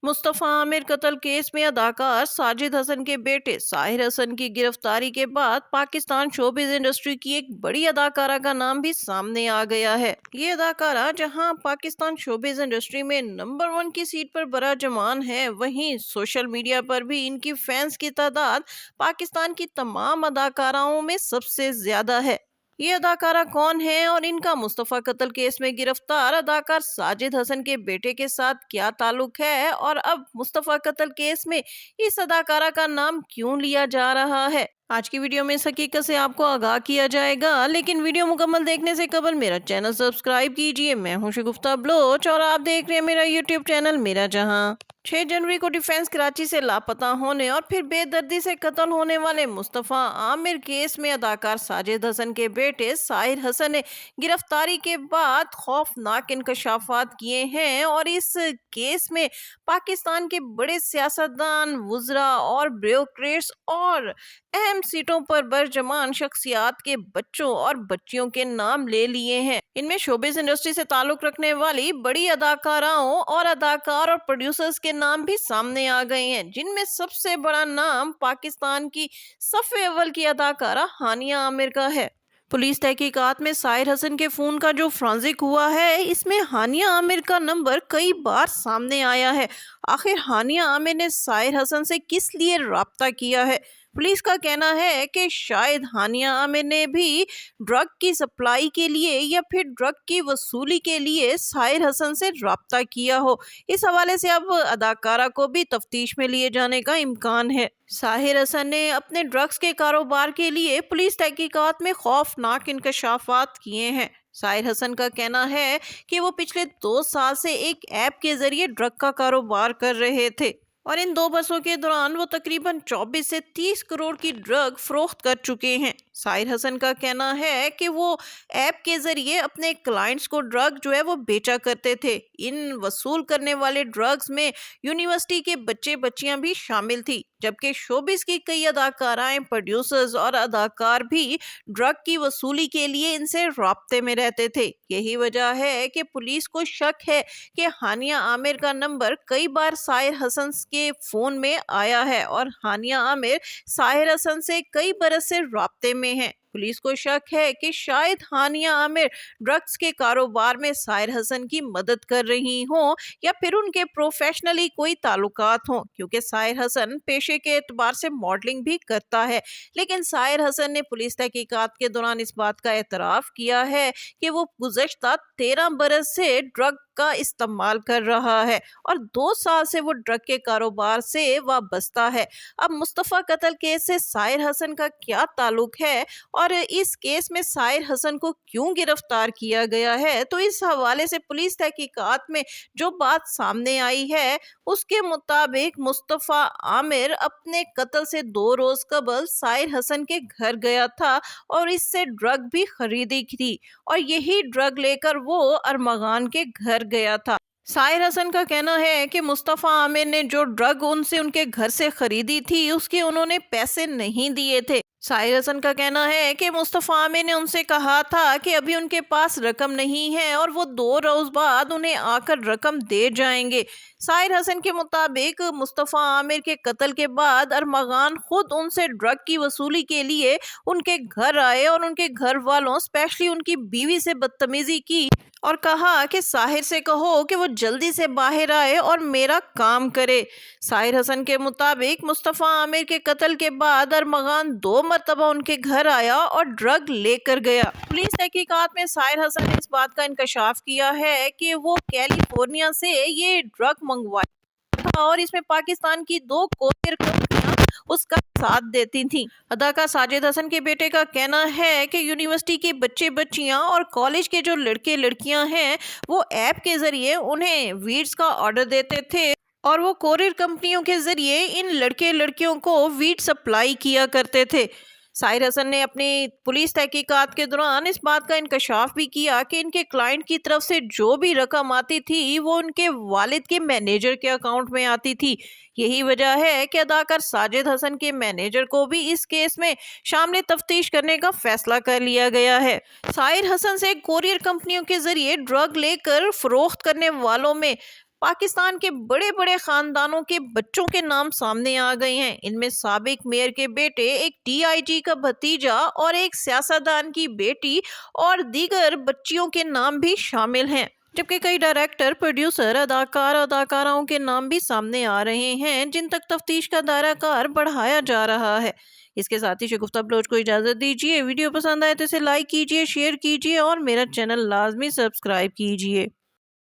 मुस्तफ़ा आमिर कत्ल केस में अदाकार साजिद हसन के बेटे साहिर हसन की गिरफ्तारी के बाद पाकिस्तान शोबिज इंडस्ट्री की एक बड़ी अदाकारा का नाम भी सामने आ गया है। ये अदाकारा जहां पाकिस्तान शोबिज इंडस्ट्री में नंबर 1 की सीट पर बराजमान है, वहीं सोशल मीडिया पर भी इनकी फैंस की तादाद पाकिस्तान की तमाम अदाकाराओं में सबसे ज्यादा है। ये अदाकारा कौन है और इनका मुस्तफ़ा कत्ल केस में गिरफ्तार अदाकार साजिद हसन के बेटे के साथ क्या ताल्लुक है, और अब मुस्तफ़ा कत्ल केस में इस अदाकारा का नाम क्यों लिया जा रहा है, आज की वीडियो में इस हकीकत से आपको आगाह किया जाएगा। लेकिन वीडियो मुकम्मल देखने से कबल मेरा चैनल सब्सक्राइब कीजिए। मैं हूं शगुफ्ता बलोच और आप देख रहे हैं मेरा यूट्यूब चैनल मेरा जहां। 6 जनवरी को डिफेंस कराची से लापता होने और फिर बेदर्दी से कत्ल होने वाले मुस्तफ़ा आमिर केस में अदाकार साजिद हसन के बेटे साहिर हसन ने गिरफ्तारी के बाद खौफनाक इंकशाफात किए हैं और इस केस में पाकिस्तान के बड़े सियासतदान, वुज़रा और ब्यूरोक्रेट्स और अहम सीटों पर बरजमान शख्सियात के बच्चों और बच्चियों के नाम ले लिए हैं। इनमें शोबिज इंडस्ट्री से ताल्लुक रखने वाली बड़ी अदाकाराओं और अदाकार और प्रोड्यूसर्स के नाम भी सामने आ गए हैं, जिनमें सबसे बड़ा नाम पाकिस्तान की सफ़े अव्वल की अदाकारा हानिया आमिर का है। पुलिस तहकीकात में साहिर हसन के फोन का जो फ्रांजिक हुआ है, इसमें हानिया आमिर का नंबर कई बार सामने आया है। आखिर हानिया आमिर ने साहिर हसन से किस लिए राब्ता किया है? पुलिस का कहना है कि शायद हानिया आमिर ने भी ड्रग की सप्लाई के लिए या फिर ड्रग की वसूली के लिए साहिर हसन से राब्ता किया हो। इस हवाले से अब अदाकारा को भी तफ्तीश में लिए जाने का इम्कान है। साहिर हसन ने अपने ड्रग्स के कारोबार के लिए पुलिस तहकीकात में खौफनाक इंकशाफात किए हैं। साहिर हसन का कहना है कि वो पिछले 2 साल से एक ऐप के जरिए ड्रग का कारोबार कर रहे थे और इन 2 बरसों के दौरान वो तकरीबन 24 से 30 करोड़ की ड्रग फरोख्त कर चुके हैं। साहिर हसन का कहना है कि वो ऐप के जरिए अपने क्लाइंट्स को ड्रग जो है वो बेचा करते थे। इन वसूल करने वाले ड्रग्स में यूनिवर्सिटी के बच्चे बच्चियां भी शामिल थी, जबकि शोबिस की कई अदाकाराएं, प्रोड्यूसर्स और अदाकार भी ड्रग की वसूली के लिए इनसे राब्ते में रहते थे। यही वजह है कि पुलिस को शक है कि हानिया आमिर का नंबर कई बार साहिर हसन के फोन में आया है और हानिया आमिर साहिर हसन से कई बरस से राब्ते में है। पुलिस को शक है कि शायद हानिया आमिर ड्रग्स के कारोबार में साहिर हसन की मदद कर रही हों या फिर उनके प्रोफेशनली कोई ताल्लुकात हों, क्योंकि साहिर हसन पेशे के एतबार से मॉडलिंग भी करता है। लेकिन साहिर हसन ने पुलिस तहकीकात के दौरान इस बात का एतराफ़ किया है कि वो गुज़श्ता 13 बरस से ड्रग का इस्तेमाल कर रहा है और 2 साल से वो ड्रग के कारोबार से वाबस्ता है। अब मुस्तफ़ा कत्ल केस से साहिर हसन का क्या ताल्लुक है और इस केस में साहिर हसन को क्यों गिरफ्तार किया गया है, तो इस हवाले से पुलिस तहकीकात में जो बात सामने आई है उसके मुताबिक मुस्तफ़ा आमिर अपने कत्ल से 2 रोज़ कबल साहिर हसन के घर गया था और इससे ड्रग भी खरीदी थी और यही ड्रग लेकर वो अरमगान के घर गया था। साहिर हसन का कहना है कि मुस्तफ़ा आमिर ने जो ड्रग उनसे उनके घर से खरीदी थी उसके उन्होंने पैसे नहीं दिए थे। साहिर हसन का कहना है कि मुस्तफ़ा आमिर ने उनसे कहा था कि अभी उनके पास रकम नहीं है और वो 2 रोज़ बाद उन्हें आकर रकम दे जाएंगे। साहिर हसन के मुताबिक मुस्तफ़ा आमिर के कत्ल के बाद अरमगान खुद उनसे ड्रग की वसूली के लिए उनके घर आए और उनके घर वालों स्पेशली उनकी बीवी से बदतमीज़ी की और कहा कि साहिर से कहो कि वो जल्दी से बाहर आए और मेरा काम करे। साहिर हसन के मुताबिक मुस्तफ़ा आमिर के कत्ल के बाद अरमगान 2 मरतबा उनके घर आया और ड्रग लेकर गया। पुलिस तहकीकात में साहिर हसन ने इस बात का इंकशाफ किया है कि वो कैलिफोर्निया से ये ड्रग मंगवाया था और इसमें पाकिस्तान की 2 कोरियर कंपनियां उसका साथ देती थीं। अदाकार साजिद हसन के बेटे का कहना है कि यूनिवर्सिटी के बच्चे बच्चियां और कॉलेज के जो लड़के लड़कियां हैं वो ऐप के जरिए उन्हें वीड्स का ऑर्डर देते थे और वो कोरियर कंपनियों के जरिए इन लड़के लड़कियों को वीड सप्लाई किया करते थे। साहिर हसन ने अपनी पुलिस तहकीकात के दौरान इस बात का इंकशाफ भी किया कि इनके क्लाइंट की तरफ से जो भी रकम आती थी वो उनके वालिद के मैनेजर के अकाउंट में आती थी। यही वजह है कि अदाकार साजिद हसन के मैनेजर को भी इस केस में शामिल तफ्तीश करने का फैसला कर लिया गया है। साहिर हसन से कोरियर कंपनियों के जरिए ड्रग लेकर फरोख्त करने वालों में پاکستان کے بڑے بڑے خاندانوں کے بچوں کے نام سامنے آ گئے ہیں۔ ان میں سابق میئر کے بیٹے، ایک DIG کا بھتیجا اور ایک سیاستدان کی بیٹی اور دیگر بچیوں کے نام بھی شامل ہیں، جبکہ کئی ڈائریکٹر، پروڈیوسر، اداکار اور اداکاراؤں کے نام بھی سامنے آ رہے ہیں، جن تک تفتیش کا دائرہ کار بڑھایا جا رہا ہے۔ اس کے ساتھ ہی شگفتہ بلوچ کو اجازت دیجیے۔ ویڈیو پسند آئے تو اسے لائک کیجیے، شیئر کیجیے اور میرا چینل لازمی سبسکرائب کیجیے۔